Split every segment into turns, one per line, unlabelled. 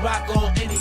rock on any.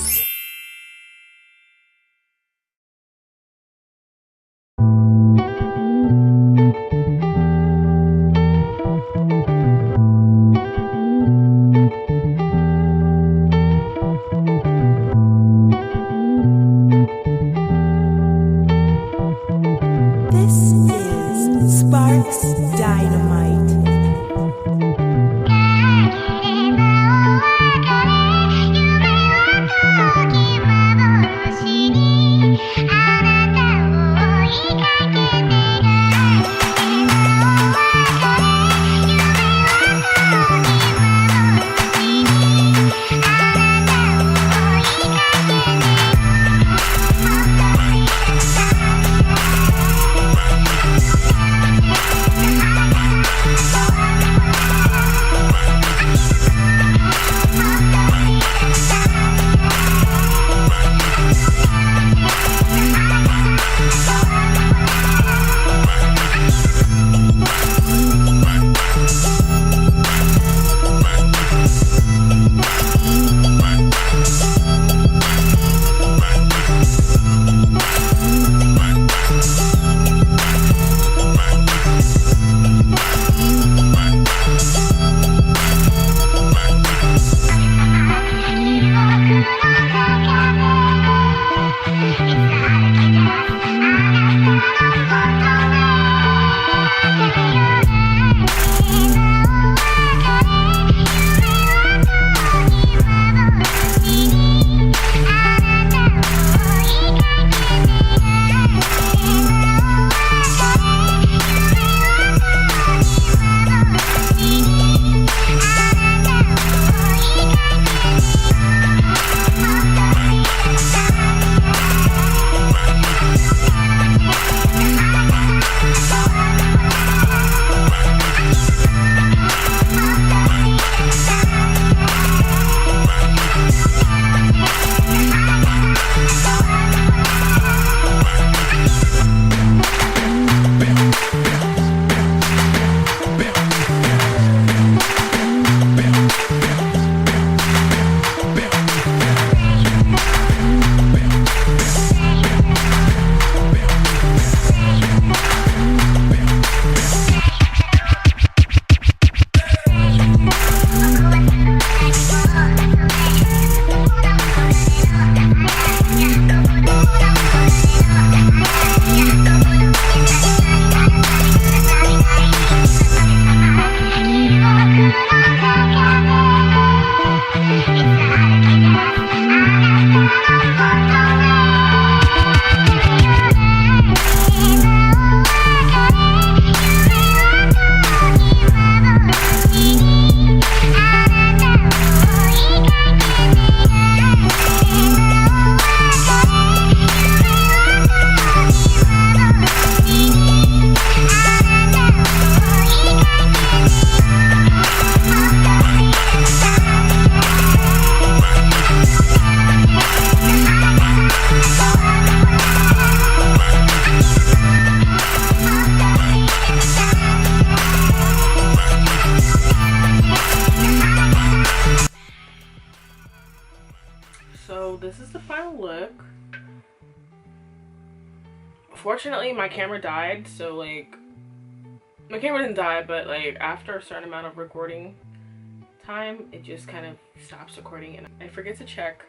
This is the final look. Fortunately, my camera died, so like my camera didn't die, but like after a certain amount of recording time, it just kind of stops recording and I forget to check.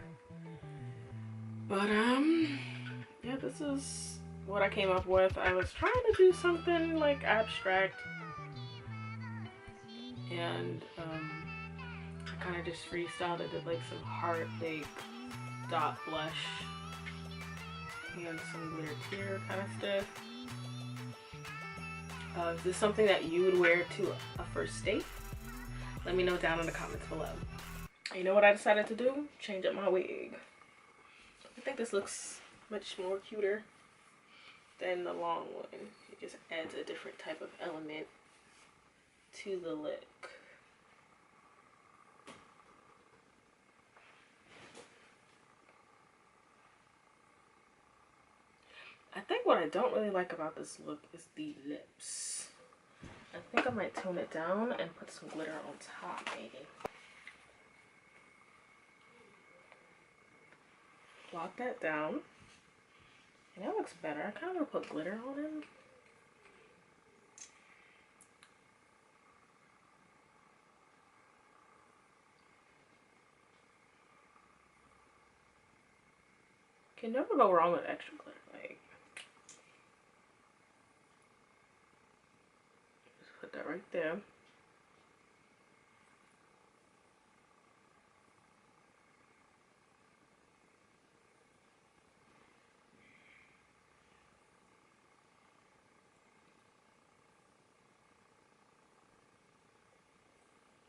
But yeah, this is what I came up with. I was trying to do something like abstract, and I kind of just freestyled. I did like some heart like dot blush and some glitter tear kind of stuff. Is this something that you would wear to a first date? Let me know down in the comments below. You know what I decided to do? Change up my wig. I think this looks much more cuter than the long one. It just adds a different type of element to the look. I think what I don't really like about this look is the lips. I think I might tone it down and put some glitter on top, maybe. blot that down. And that looks better. I kind of want to put glitter on him. Can never go wrong with extra glitter. Like, just put that right there.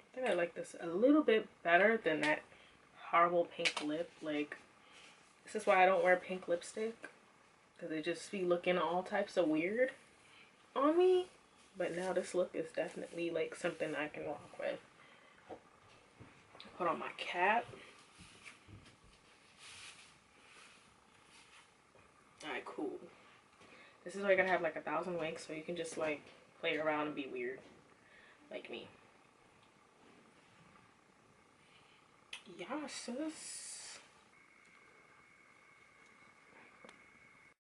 I think I like this a little bit better than that horrible pink lip. Like, this is why I don't wear pink lipstick, because it just be looking all types of weird on me. But now this look is definitely like something I can rock with. Put on my cap. Alright, cool. This is why you're gonna have like 1,000 winks, so you can just like play around and be weird like me. Yeah, sis.